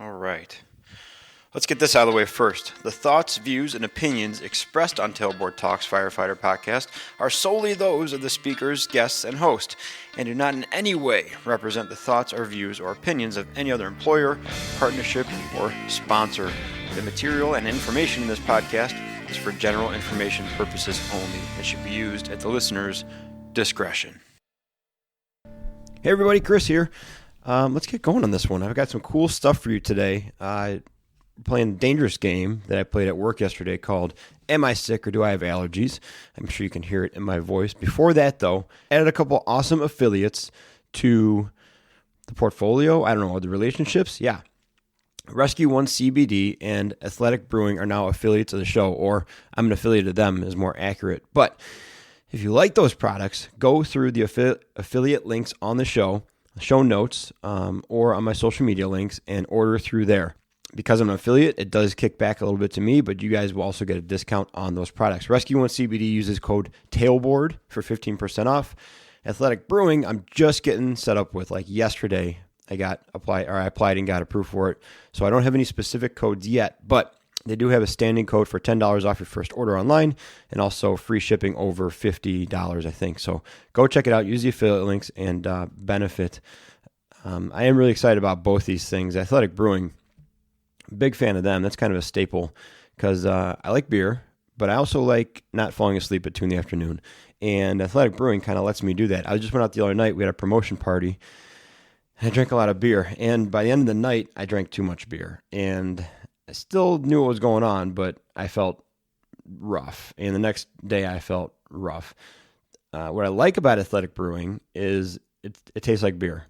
All right. Let's get this out of the way first. The thoughts, views, and opinions expressed on Tailboard Talks Firefighter podcast are solely those of the speakers, guests, and host, and do not in any way represent the thoughts or views or opinions of any other employer, partnership, or sponsor. The material and information in this podcast is for general information purposes only and should be used at the listener's discretion. Hey everybody, Chris here. Let's get going on this one. I've got some cool stuff for you today. Playing a dangerous game that I played at work yesterday called Am I Sick or Do I Have Allergies? I'm sure you can hear it in my voice. Before that, though, added a couple awesome affiliates to the portfolio. I don't know, the relationships? Yeah. Rescue One CBD and Athletic Brewing are now affiliates of the show, or I'm an affiliate of them is more accurate. But if you like those products, go through the affiliate links on the show notes, or on my social media links and order through there. Because I'm an affiliate, it does kick back a little bit to me, but you guys will also get a discount on those products. Rescue One CBD uses code TAILBOARD for 15% off. Athletic Brewing, I'm just getting set up with. Like yesterday, I applied and got approved for it. So I don't have any specific codes yet, but they do have a standing code for $10 off your first order online and also free shipping over $50, I think. So go check it out. Use the affiliate links and benefit. I am really excited about both these things. Athletic Brewing, big fan of them. That's kind of a staple because I like beer, but I also like not falling asleep at 2 in the afternoon. And Athletic Brewing kind of lets me do that. I just went out the other night. We had a promotion party. And I drank a lot of beer. And by the end of the night, I drank too much beer. And I still knew what was going on, but I felt rough. And the next day, I felt rough. What I like about Athletic Brewing is it tastes like beer.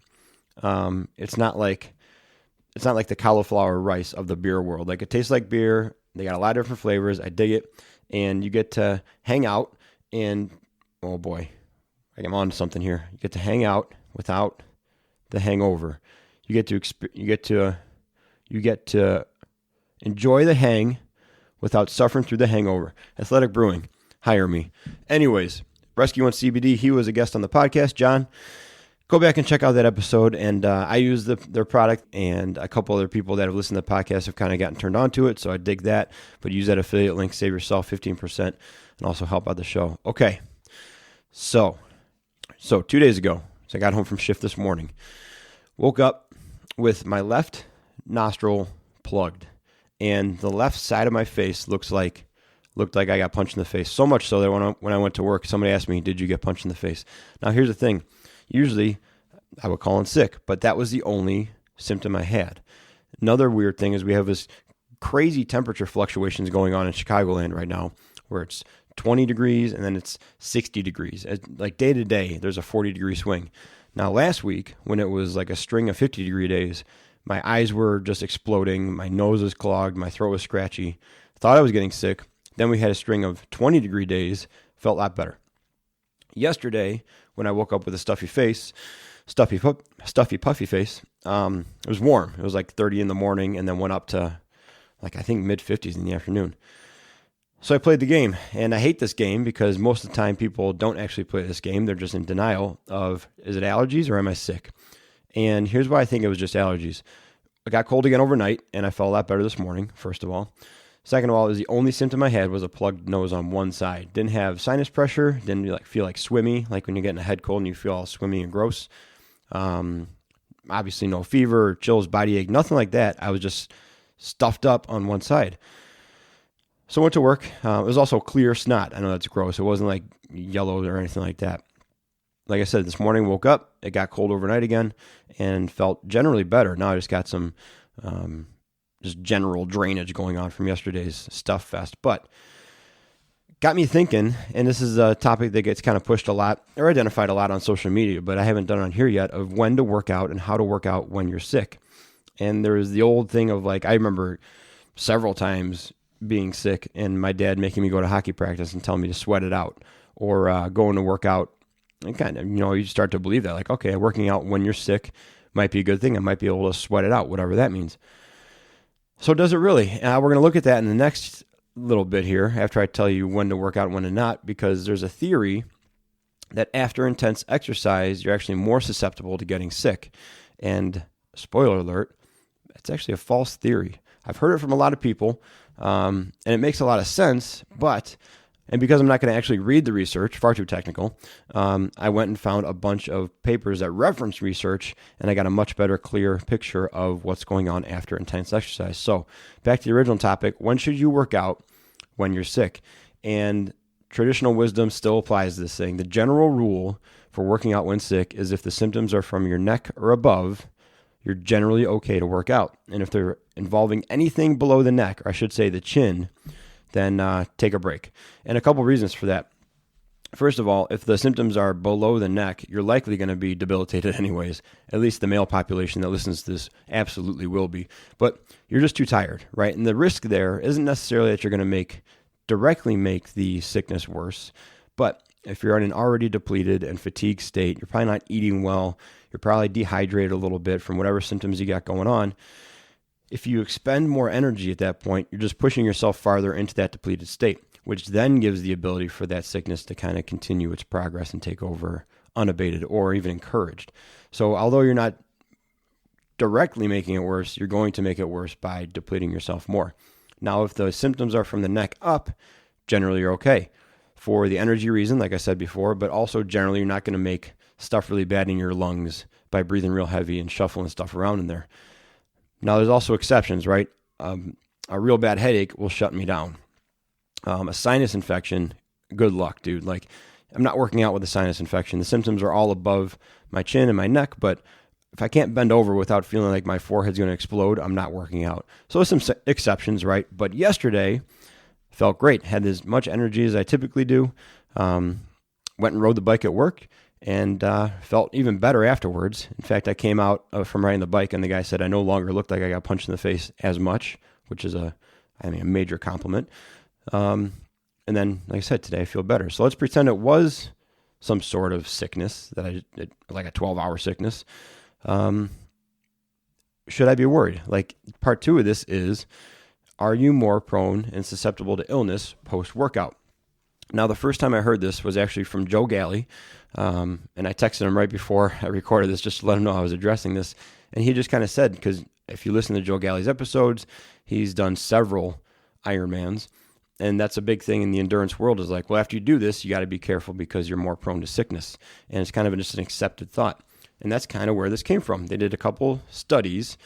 It's not like the cauliflower rice of the beer world. Like, it tastes like beer. They got a lot of different flavors. I dig it. And you get to hang out and, oh boy, I'm on to something here. You get to hang out without the hangover. You get to enjoy the hang without suffering through the hangover. Athletic Brewing, hire me. Anyways, Rescue One CBD, he was a guest on the podcast, John. Go back and check out that episode, and I use their product, and a couple other people that have listened to the podcast have kind of gotten turned on to it, so I dig that. But use that affiliate link, save yourself 15%, and also help out the show. Okay, so 2 days ago, I got home from shift this morning, woke up with my left nostril plugged, and the left side of my face looked like I got punched in the face. So much so that when I went to work, somebody asked me, "Did you get punched in the face?" Now, here's the thing. Usually, I would call in sick, but that was the only symptom I had. Another weird thing is we have this crazy temperature fluctuations going on in Chicagoland right now, where it's 20 degrees and then it's 60 degrees. Like day to day, there's a 40-degree swing. Now, last week, when it was like a string of 50-degree days, my eyes were just exploding, my nose was clogged, my throat was scratchy. Thought I was getting sick. Then we had a string of 20-degree days, felt a lot better. Yesterday, when I woke up with a stuffy puffy face, it was warm. It was like 30 in the morning and then went up to like, I think mid-50s in the afternoon. So I played the game, and I hate this game because most of the time people don't actually play this game. They're just in denial of, is it allergies or am I sick? And here's why I think it was just allergies. I got cold again overnight, and I felt a lot better this morning, first of all. Second of all, is the only symptom I had was a plugged nose on one side. Didn't have sinus pressure. Didn't feel like swimmy, like when you're getting a head cold and you feel all swimmy and gross. Obviously no fever, chills, body ache, nothing like that. I was just stuffed up on one side. So I went to work. It was also clear snot. I know that's gross. It wasn't like yellow or anything like that. Like I said, this morning woke up. It got cold overnight again and felt generally better. Now I just got some just general drainage going on from yesterday's stuff fest. But got me thinking, and this is a topic that gets kind of pushed a lot or identified a lot on social media, but I haven't done it on here yet, of when to work out and how to work out when you're sick. And there's the old thing of like, I remember several times being sick and my dad making me go to hockey practice and telling me to sweat it out, or going to work out. And kind of, you start to believe that, like, okay, working out when you're sick might be a good thing. I might be able to sweat it out, whatever that means. So does it really? We're going to look at that in the next little bit here after I tell you when to work out and when to not, because there's a theory that after intense exercise, you're actually more susceptible to getting sick. And spoiler alert, It's actually a false theory. I've heard it from a lot of people, and it makes a lot of sense, and because I'm not going to actually read the research, far too technical, I went and found a bunch of papers that reference research, and I got a much better, clear picture of what's going on after intense exercise. So back to the original topic, when should you work out? When you're sick. And traditional wisdom still applies to this thing. The general rule for working out when sick is if the symptoms are from your neck or above, you're generally okay to work out. And if they're involving anything below the neck, or I should say the chin, then take a break. And a couple reasons for that. First of all, if the symptoms are below the neck, you're likely going to be debilitated anyways. At least the male population that listens to this absolutely will be. But you're just too tired, right? And the risk there isn't necessarily that you're going to directly make the sickness worse. But if you're in an already depleted and fatigued state, you're probably not eating well, you're probably dehydrated a little bit from whatever symptoms you got going on. If you expend more energy at that point, you're just pushing yourself farther into that depleted state, which then gives the ability for that sickness to kind of continue its progress and take over unabated or even encouraged. So although you're not directly making it worse, you're going to make it worse by depleting yourself more. Now, if the symptoms are from the neck up, generally you're okay for the energy reason, like I said before, but also generally you're not going to make stuff really bad in your lungs by breathing real heavy and shuffling stuff around in there. Now, there's also exceptions, right? A real bad headache will shut me down. A sinus infection, good luck, dude. Like, I'm not working out with a sinus infection. The symptoms are all above my chin and my neck, but if I can't bend over without feeling like my forehead's going to explode, I'm not working out. So there's some exceptions, right? But yesterday, felt great. Had as much energy as I typically do. Went and rode the bike at work and felt even better afterwards. In fact, I came out from riding the bike and the guy said I no longer looked like I got punched in the face as much, which is a major compliment. And then, like I said, today I feel better. So let's pretend it was some sort of sickness, like a 12-hour sickness. Should I be worried? Like, part 2 of this is, are you more prone and susceptible to illness post-workout? Now, the first time I heard this was actually from Joe Galley, and I texted him right before I recorded this just to let him know I was addressing this. And he just kind of said, because if you listen to Joe Galley's episodes, he's done several Ironmans, and that's a big thing in the endurance world is like, well, after you do this, you got to be careful because you're more prone to sickness. And it's kind of just an accepted thought. And that's kind of where this came from. They did a couple studies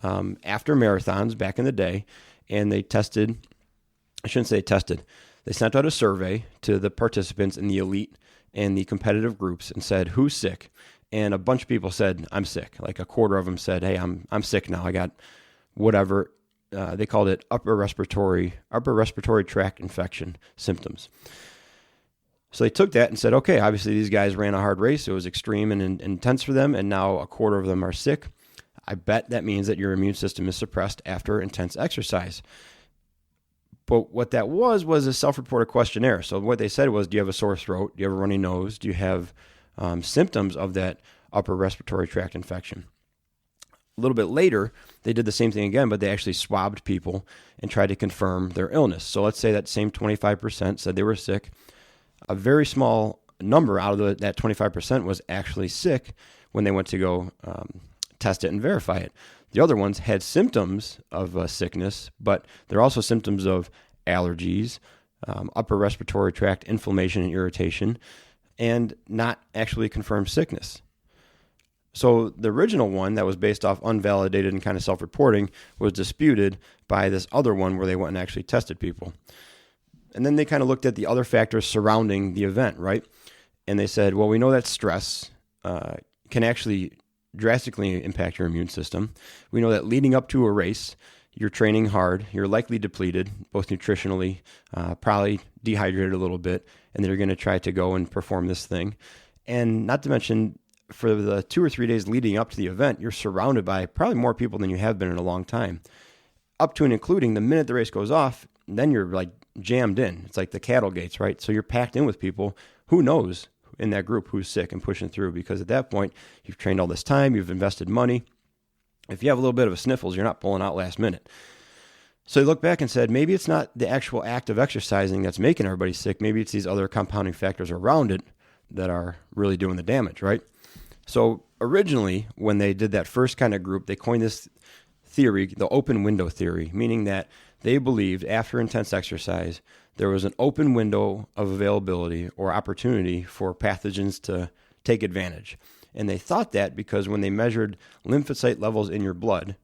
after marathons back in the day, and they tested, I shouldn't say tested, they sent out a survey to the participants in the elite and the competitive groups and said, who's sick? And a bunch of people said, I'm sick. Like a quarter of them said, hey, I'm sick now. I got whatever. They called it upper respiratory tract infection symptoms. So they took that and said, okay, obviously these guys ran a hard race. It was extreme and intense for them, and now a quarter of them are sick. I bet that means that your immune system is suppressed after intense exercise. But what that was a self-reported questionnaire. So what they said was, do you have a sore throat? Do you have a runny nose? Do you have symptoms of that upper respiratory tract infection? A little bit later, they did the same thing again, but they actually swabbed people and tried to confirm their illness. So let's say that same 25% said they were sick. A very small number out of that 25% was actually sick when they went to go test it and verify it. The other ones had symptoms of sickness, but there are also symptoms of allergies, upper respiratory tract inflammation and irritation, and not actually confirmed sickness. So the original one that was based off unvalidated and kind of self-reporting was disputed by this other one where they went and actually tested people. And then they kind of looked at the other factors surrounding the event, right? And they said, well, we know that stress can actually drastically impact your immune system. We know that leading up to a race, you're training hard, you're likely depleted, both nutritionally, probably dehydrated a little bit, and then you're going to try to go and perform this thing. And not to mention, for the 2 or 3 days leading up to the event, you're surrounded by probably more people than you have been in a long time. Up to and including the minute the race goes off, then you're like jammed in. It's like the cattle gates, right? So you're packed in with people. Who knows in that group who's sick and pushing through, because at that point, you've trained all this time, you've invested money. If you have a little bit of a sniffles, you're not pulling out last minute. So they looked back and said, maybe it's not the actual act of exercising that's making everybody sick. Maybe it's these other compounding factors around it that are really doing the damage, right? So originally, when they did that first kind of group, they coined this theory, the open window theory, meaning that they believed after intense exercise, there was an open window of availability or opportunity for pathogens to take advantage. And they thought that because when they measured lymphocyte levels in your blood,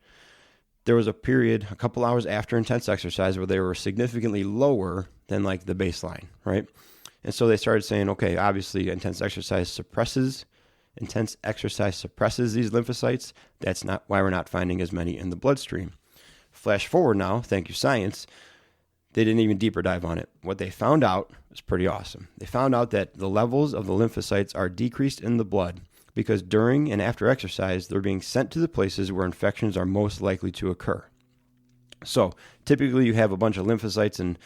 there was a period, a couple hours after intense exercise, where they were significantly lower than like the baseline, right? And so they started saying, okay, obviously intense exercise suppresses these lymphocytes. That's not why we're not finding as many in the bloodstream. Flash forward now, thank you science, they didn't even deeper dive on it. What they found out was pretty awesome. They found out that the levels of the lymphocytes are decreased in the blood because during and after exercise, they're being sent to the places where infections are most likely to occur. So typically you have a bunch of lymphocytes and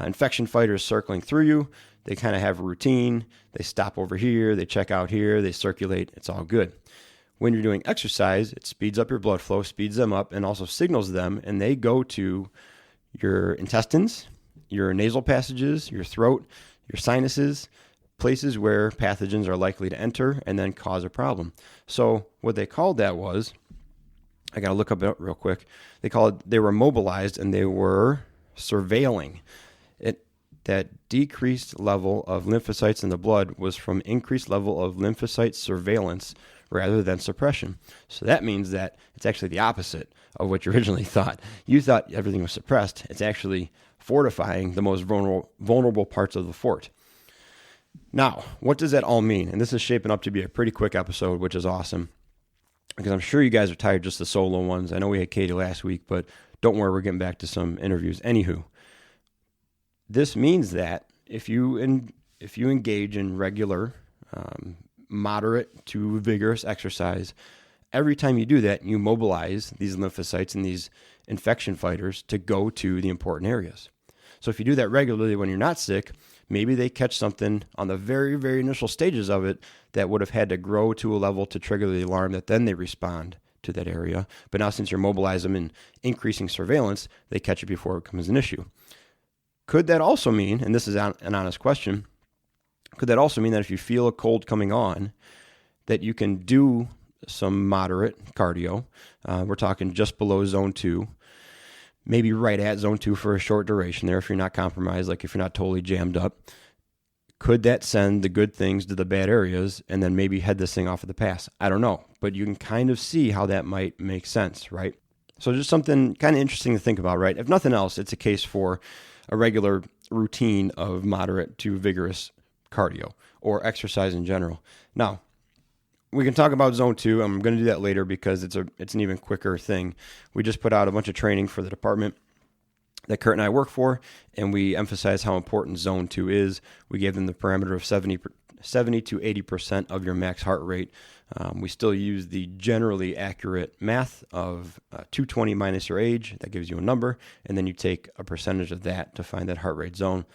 infection fighters circling through you. They kind of have a routine. They stop over here, they check out here, they circulate. It's all good. When you're doing exercise, it speeds up your blood flow, speeds them up, and also signals them, and they go to your intestines, your nasal passages, your throat, your sinuses, places where pathogens are likely to enter and then cause a problem. So what they called that was, I got to look up it real quick. They were mobilized and they were surveilling. That decreased level of lymphocytes in the blood was from increased level of lymphocyte surveillance rather than suppression. So that means that it's actually the opposite of what you originally thought. You thought everything was suppressed. It's actually fortifying the most vulnerable parts of the fort. Now, what does that all mean? And this is shaping up to be a pretty quick episode, which is awesome, because I'm sure you guys are tired just the solo ones. I know we had Katie last week, but don't worry, we're getting back to some interviews. Anywho, this means that if you engage in regular, moderate to vigorous exercise, every time you do that, you mobilize these lymphocytes and these infection fighters to go to the important areas. So if you do that regularly when you're not sick, maybe they catch something on the very, very initial stages of it that would have had to grow to a level to trigger the alarm that then they respond to that area. But now since you're mobilizing them and increasing surveillance, they catch it before it becomes an issue. Could that also mean, and this is an honest question, could that also mean that if you feel a cold coming on, that you can do some moderate cardio? We're talking just below zone 2, maybe right at zone 2 for a short duration there if you're not compromised, like if you're not totally jammed up. Could that send the good things to the bad areas and then maybe head this thing off at the pass? I don't know, but you can kind of see how that might make sense, right? So just something kind of interesting to think about, right? If nothing else, it's a case for a regular routine of moderate to vigorous cardio or exercise in general. Now, we can talk about zone 2. I'm going to do that later because it's an even quicker thing. We just put out a bunch of training for the department that Kurt and I work for, and we emphasize how important zone 2 is. We gave them the parameter of 70 to 80% of your max heart rate. We still use the generally accurate math of 220 minus your age. That gives you a number, and then you take a percentage of that to find that heart rate zone.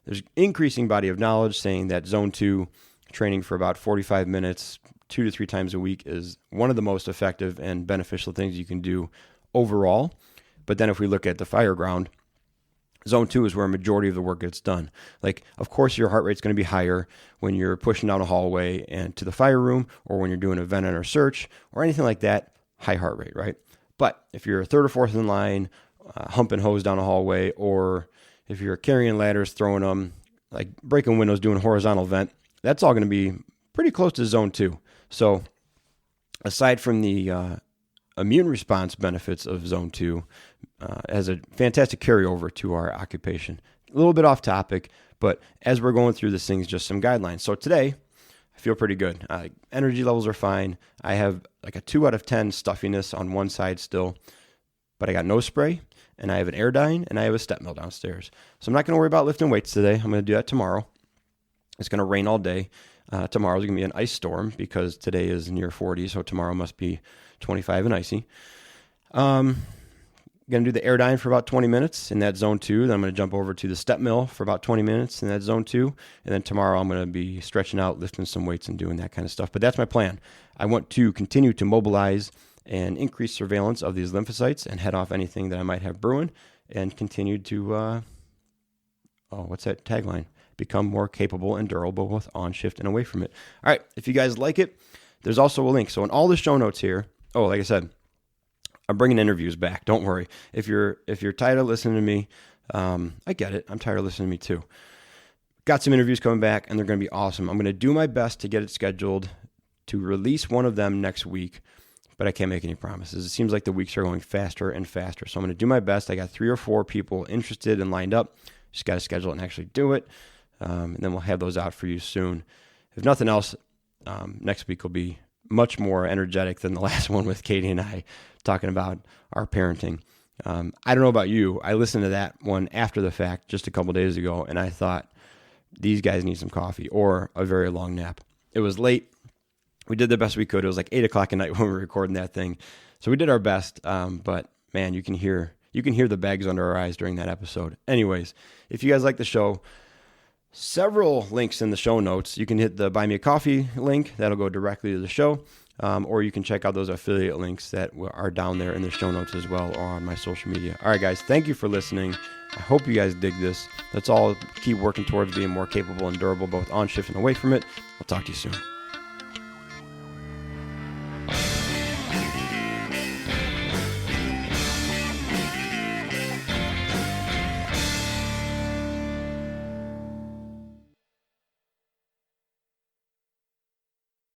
There's increasing body of knowledge saying that zone 2 training for about 45 minutes, 2 to 3 times a week is one of the most effective and beneficial things you can do overall. But then if we look at the fire ground, zone 2 is where a majority of the work gets done. Like, of course, your heart rate's going to be higher when you're pushing down a hallway and to the fire room, or when you're doing a vent or search or anything like that, high heart rate, right? But if you're third or fourth in line, humping hose down a hallway, or if you're carrying ladders, throwing them, like breaking windows, doing horizontal vent, that's all going to be pretty close to zone 2. So aside from the immune response benefits of zone 2, has a fantastic carryover to our occupation. A little bit off topic, but as we're going through this thing, just some guidelines. So today, I feel pretty good. Energy levels are fine. I have like a 2 out of 10 stuffiness on one side still, but I got nose spray, and I have an Airdyne, and I have a step mill downstairs. So I'm not going to worry about lifting weights today. I'm going to do that tomorrow. It's going to rain all day. Tomorrow's going to be an ice storm because today is near 40, so tomorrow must be 25 and icy. Going to do the Airdyne for about 20 minutes in that zone 2. Then I'm going to jump over to the step mill for about 20 minutes in that zone 2. And then tomorrow I'm going to be stretching out, lifting some weights and doing that kind of stuff. But that's my plan. I want to continue to mobilize and increase surveillance of these lymphocytes and head off anything that I might have brewing, and continue to, what's that tagline? Become more capable and durable both on shift and away from it. All right. If you guys like it, there's also a link. So in all the show notes here, like I said, I'm bringing interviews back. Don't worry. If you're tired of listening to me, I get it. I'm tired of listening to me too. Got some interviews coming back, and they're going to be awesome. I'm going to do my best to get it scheduled to release one of them next week, but I can't make any promises. It seems like the weeks are going faster and faster, so I'm going to do my best. I got 3 or 4 people interested and lined up. Just got to schedule it and actually do it, and then we'll have those out for you soon. If nothing else, next week will be much more energetic than the last one with Katie and I talking about our parenting. I don't know about you. I listened to that one after the fact just a couple days ago, and I thought, these guys need some coffee or a very long nap. It was late. We did the best we could. It was like 8 o'clock at night when we were recording that thing. So we did our best, but man, you can hear the bags under our eyes during that episode. Anyways, if you guys like the show, several links in the show notes. You can hit the Buy Me a Coffee link. That'll go directly to the show. Or you can check out those affiliate links that are down there in the show notes as well, or on my social media. All right, guys, thank you for listening. I hope you guys dig this. Let's all keep working towards being more capable and durable, both on shift and away from it. I'll talk to you soon.